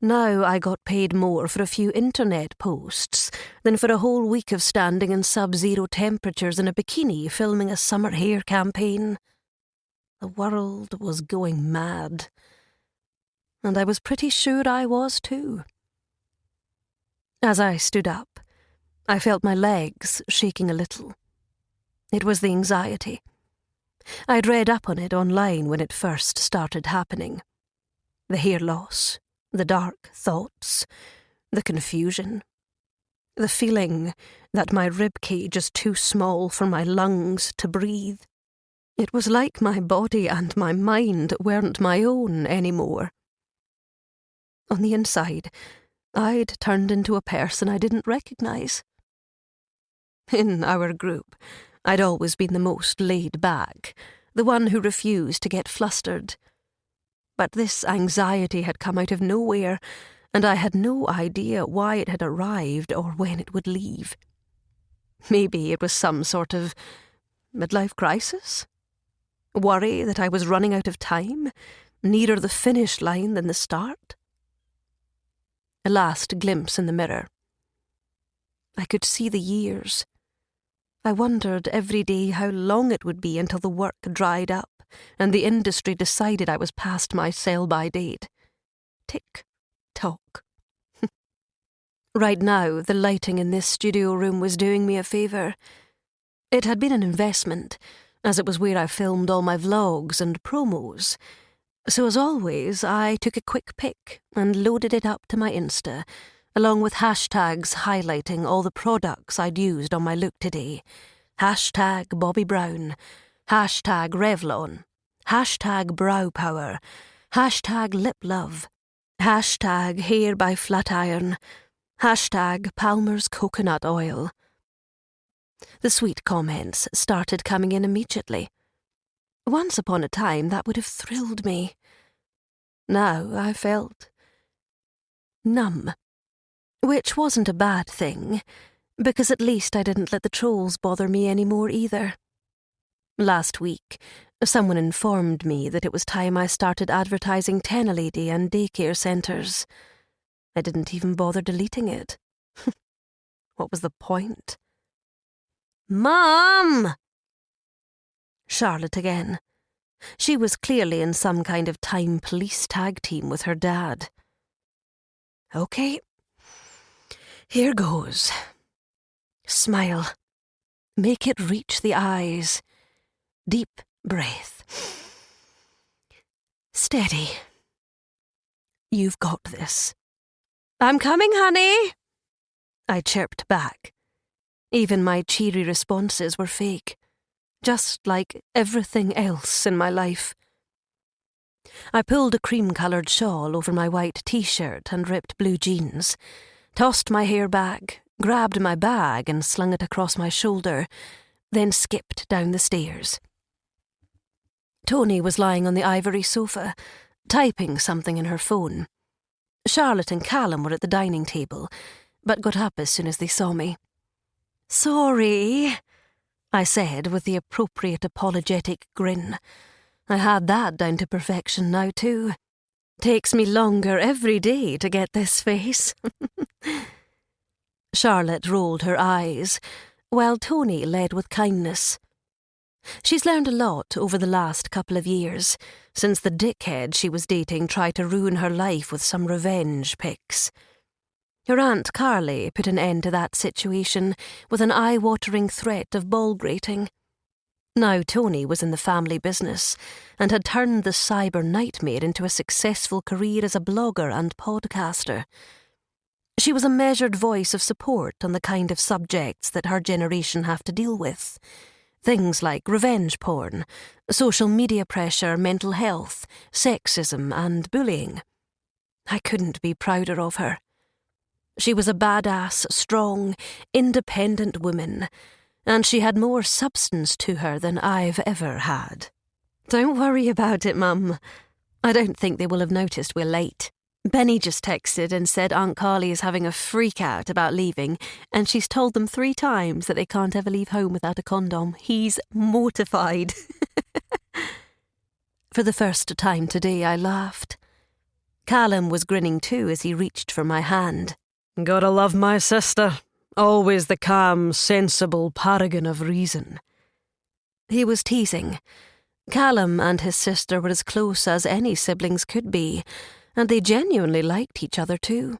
Now I got paid more for a few internet posts than for a whole week of standing in sub-zero temperatures in a bikini filming a summer hair campaign. The world was going mad. And I was pretty sure I was too. As I stood up, I felt my legs shaking a little. It was the anxiety. I'd read up on it online when it first started happening. The hair loss, the dark thoughts, the confusion, the feeling that my ribcage is too small for my lungs to breathe. It was like my body and my mind weren't my own anymore. On the inside, I'd turned into a person I didn't recognise. In our group, I'd always been the most laid back, the one who refused to get flustered. But this anxiety had come out of nowhere, and I had no idea why it had arrived or when it would leave. Maybe it was some sort of midlife crisis? Worry that I was running out of time, nearer the finish line than the start? A last glimpse in the mirror. I could see the years. I wondered every day how long it would be until the work dried up and the industry decided I was past my sell-by date. Tick, tock. Right now, the lighting in this studio room was doing me a favour. It had been an investment, as it was where I filmed all my vlogs and promos. So as always, I took a quick pic and loaded it up to my Insta, along with hashtags highlighting all the products I'd used on my look today. Hashtag Bobby Brown, hashtag Revlon, hashtag Brow Power, hashtag Lip Love, hashtag Hair by Flatiron, hashtag Palmer's Coconut Oil. The sweet comments started coming in immediately. Once upon a time, that would have thrilled me. Now I felt numb, which wasn't a bad thing, because at least I didn't let the trolls bother me anymore either. Last week, someone informed me that it was time I started advertising Tenalady and daycare centres. I didn't even bother deleting it. What was the point? Mom! Charlotte again. She was clearly in some kind of time police tag team with her dad. Okay, here goes. Smile. Make it reach the eyes. Deep breath. Steady. You've got this. I'm coming, honey, I chirped back. Even my cheery responses were fake, just like everything else in my life. I pulled a cream-coloured shawl over my white t-shirt and ripped blue jeans, tossed my hair back, grabbed my bag and slung it across my shoulder, then skipped down the stairs. Tony was lying on the ivory sofa, typing something in her phone. Charlotte and Callum were at the dining table, but got up as soon as they saw me. Sorry, I said with the appropriate apologetic grin. I had that down to perfection now too. Takes me longer every day to get this face. Charlotte rolled her eyes, while Tony led with kindness. She's learned a lot over the last couple of years, since the dickhead she was dating tried to ruin her life with some revenge pics. Her Aunt Carly put an end to that situation with an eye-watering threat of ball grating. Now Tony was in the family business and had turned the cyber nightmare into a successful career as a blogger and podcaster. She was a measured voice of support on the kind of subjects that her generation have to deal with. Things like revenge porn, social media pressure, mental health, sexism and bullying. I couldn't be prouder of her. She was a badass, strong, independent woman, and she had more substance to her than I've ever had. Don't worry about it, Mum. I don't think they will have noticed we're late. Benny just texted and said Aunt Carly is having a freak out about leaving, and she's told them 3 times that they can't ever leave home without a condom. He's mortified. For the first time today, I laughed. Callum was grinning too as he reached for my hand. Gotta love my sister. Always the calm, sensible paragon of reason. He was teasing. Callum and his sister were as close as any siblings could be, and they genuinely liked each other too.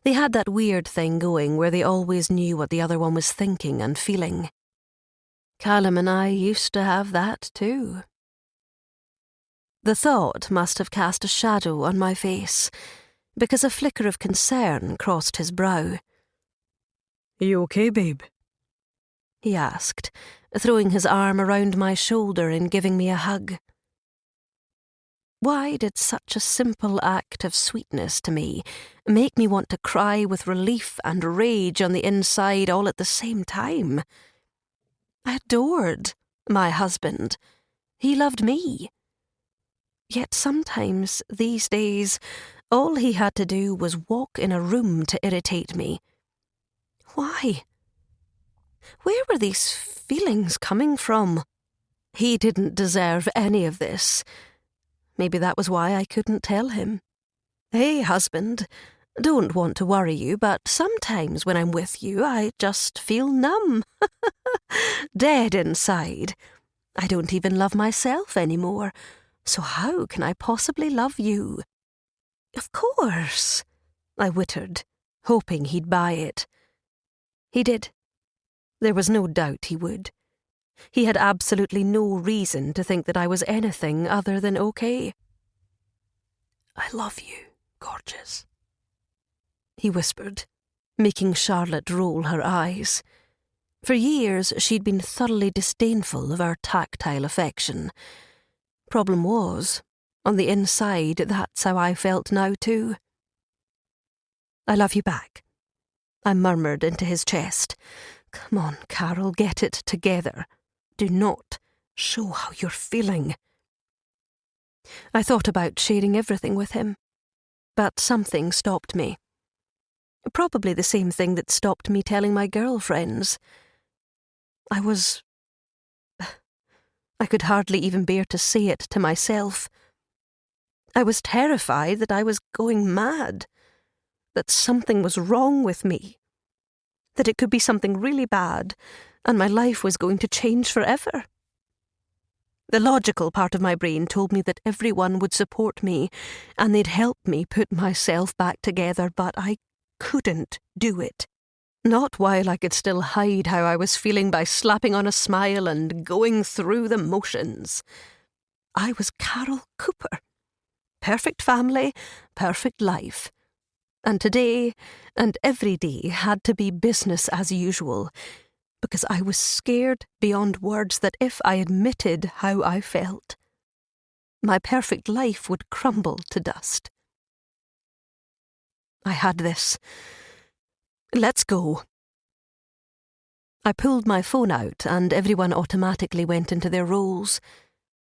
They had that weird thing going where they always knew what the other one was thinking and feeling. Callum and I used to have that too. The thought must have cast a shadow on my face, because a flicker of concern crossed his brow. You okay, babe? He asked, throwing his arm around my shoulder and giving me a hug. Why did such a simple act of sweetness to me make me want to cry with relief and rage on the inside all at the same time? adored my husband. He loved me. Yet sometimes, these days, all he had to do was walk in a room to irritate me. Why? Where were these feelings coming from? He didn't deserve any of this. Maybe that was why I couldn't tell him. Hey, husband, don't want to worry you, but sometimes when I'm with you, I just feel numb. Dead inside. I don't even love myself anymore. So how can I possibly love you? Of course, I wittered, hoping he'd buy it. He did. There was no doubt he would. He had absolutely no reason to think that I was anything other than okay. I love you, gorgeous, he whispered, making Charlotte roll her eyes. For years she'd been thoroughly disdainful of our tactile affection. Problem was, on the inside, that's how I felt now too. I love you back, I murmured into his chest. Come on, Carol, get it together. Do not show how you're feeling. I thought about sharing everything with him, but something stopped me. Probably the same thing that stopped me telling my girlfriends. I could hardly even bear to say it to myself. I was terrified that I was going mad, that something was wrong with me, that it could be something really bad, and my life was going to change forever. The logical part of my brain told me that everyone would support me, and they'd help me put myself back together, but I couldn't do it. Not while I could still hide how I was feeling by slapping on a smile and going through the motions. I was Carole Cooper. Perfect family, perfect life. And today, and every day, had to be business as usual, because I was scared beyond words that if I admitted how I felt, my perfect life would crumble to dust. I had this. Let's go. I pulled my phone out and everyone automatically went into their roles.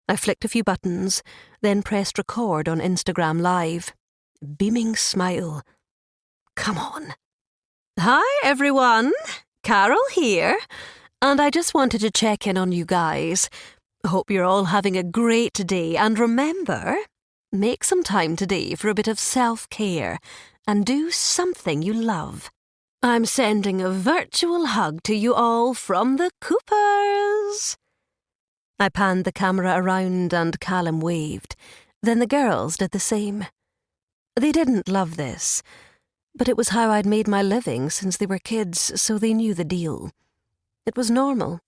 I flicked a few buttons, then pressed record on Instagram Live. Beaming smile. Come on. Hi everyone, Carol here, and I just wanted to check in on you guys. Hope you're all having a great day, and remember, make some time today for a bit of self-care and do something you love. I'm sending a virtual hug to you all from the Coopers. I panned the camera around and Callum waved. Then the girls did the same. They didn't love this, but it was how I'd made my living since they were kids, so they knew the deal. It was normal.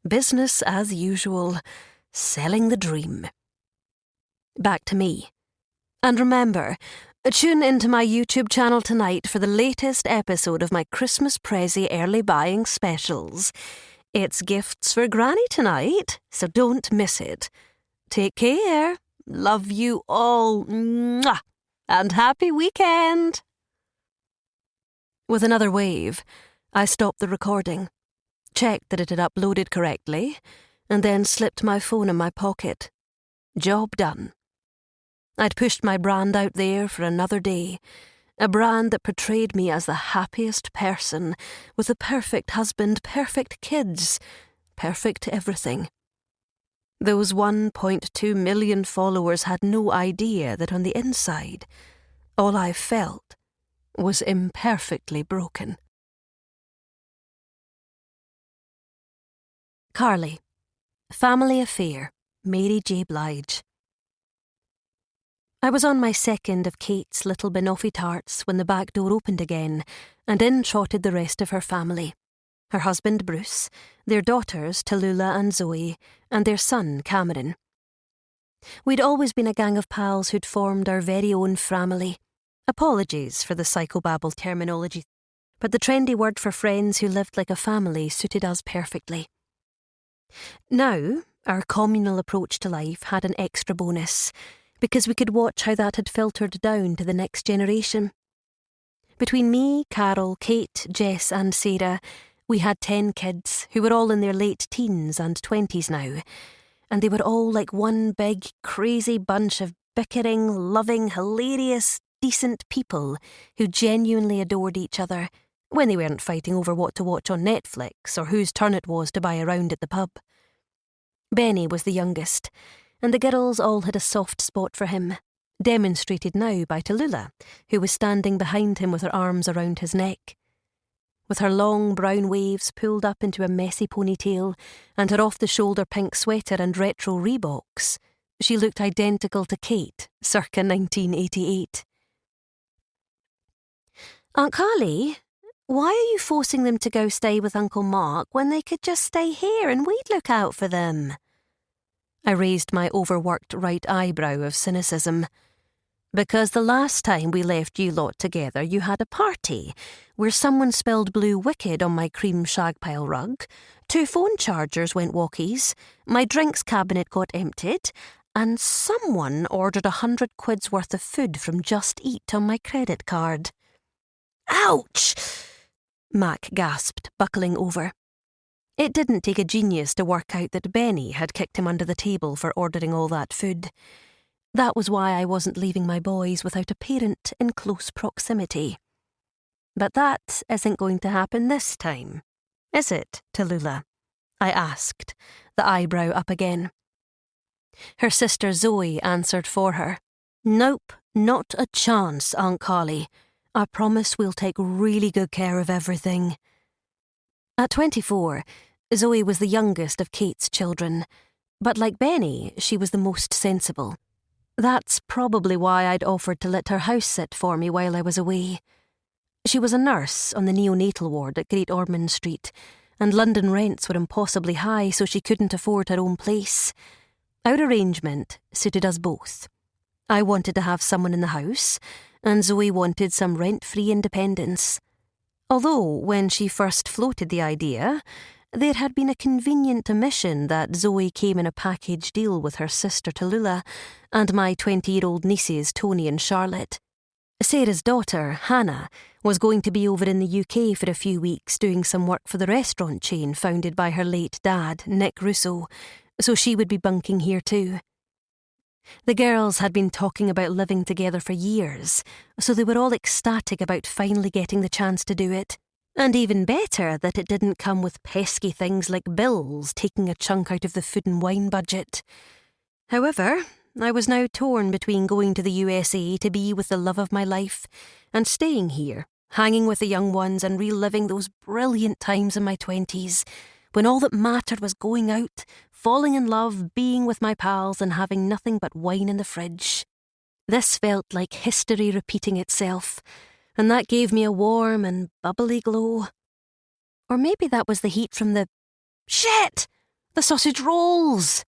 Business as usual. Selling the dream. Back to me. And remember, tune into my YouTube channel tonight for the latest episode of my Christmas Prezi early buying specials. It's gifts for Granny tonight, so don't miss it. Take care. Love you all. Mwah! And happy weekend. With another wave, I stopped the recording, checked that it had uploaded correctly, and then slipped my phone in my pocket. Job done. I'd pushed my brand out there for another day, a brand that portrayed me as the happiest person, with a perfect husband, perfect kids, perfect everything. Those 1.2 million followers had no idea that on the inside, all I felt was imperfectly broken. Carly. Family Affair. Mary J. Blige. I was on my second of Kate's little banoffee tarts when the back door opened again, and in trotted the rest of her family. Her husband Bruce, their daughters Tallulah and Zoe, and their son Cameron. We'd always been a gang of pals who'd formed our very own family. Apologies for the psychobabble terminology, but the trendy word for friends who lived like a family suited us perfectly. Now, our communal approach to life had an extra bonus, because we could watch how that had filtered down to the next generation. Between me, Carol, Kate, Jess and Sarah, We had 10 kids who were all in their late teens and 20s now, and they were all like one big, crazy bunch of bickering, loving, hilarious, decent people who genuinely adored each other when they weren't fighting over what to watch on Netflix or whose turn it was to buy a round at the pub. Benny was the youngest, and the girls all had a soft spot for him, demonstrated now by Tallulah, who was standing behind him with her arms around his neck. With her long brown waves pulled up into a messy ponytail and her off-the-shoulder pink sweater and retro Reeboks, she looked identical to Kate, circa 1988. Aunt Carly, why are you forcing them to go stay with Uncle Mark when they could just stay here and we'd look out for them? I raised my overworked right eyebrow of cynicism. Because the last time we left you lot together, you had a party where someone spilled blue wicked on my cream shag pile rug, 2 phone chargers went walkies, my drinks cabinet got emptied, and someone ordered 100 quid's worth of food from Just Eat on my credit card. Ouch! Mac gasped, buckling over. It didn't take a genius to work out that Benny had kicked him under the table for ordering all that food. That was why I wasn't leaving my boys without a parent in close proximity. But that isn't going to happen this time, is it, Tallulah? I asked, the eyebrow up again. Her sister Zoe answered for her. Nope, not a chance, Aunt Carly. I promise we'll take really good care of everything. At 24, Zoe was the youngest of Kate's children, but like Benny, she was the most sensible. That's probably why I'd offered to let her house sit for me while I was away. She was a nurse on the neonatal ward at Great Ormond Street, and London rents were impossibly high, so she couldn't afford her own place. Our arrangement suited us both. I wanted to have someone in the house, and Zoe wanted some rent-free independence. Although, when she first floated the idea, there had been a convenient omission that Zoe came in a package deal with her sister Tallulah and my 20-year-old nieces Tony and Charlotte. Sarah's daughter, Hannah, was going to be over in the UK for a few weeks doing some work for the restaurant chain founded by her late dad, Nick Russo, so she would be bunking here too. The girls had been talking about living together for years, so they were all ecstatic about finally getting the chance to do it. And even better that it didn't come with pesky things like bills taking a chunk out of the food and wine budget. However, I was now torn between going to the USA to be with the love of my life and staying here, hanging with the young ones and reliving those brilliant times in my 20s, when all that mattered was going out, falling in love, being with my pals and having nothing but wine in the fridge. This felt like history repeating itself, and that gave me a warm and bubbly glow. Or maybe that was the heat from the... Shit! The sausage rolls!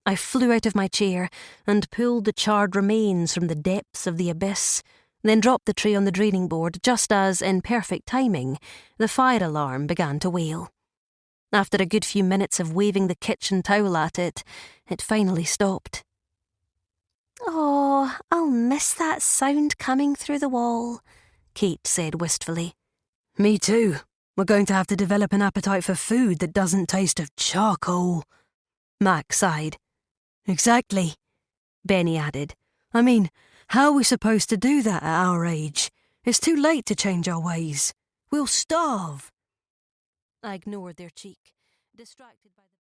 I flew out of my chair and pulled the charred remains from the depths of the abyss, then dropped the tray on the draining board just as, in perfect timing, the fire alarm began to wail. After a good few minutes of waving the kitchen towel at it, it finally stopped. Oh, I'll miss that sound coming through the wall, Kate said wistfully. Me too. We're going to have to develop an appetite for food that doesn't taste of charcoal. Mac sighed. Exactly, Benny added. I mean, how are we supposed to do that at our age? It's too late to change our ways. We'll starve. I ignored their cheek, distracted by the...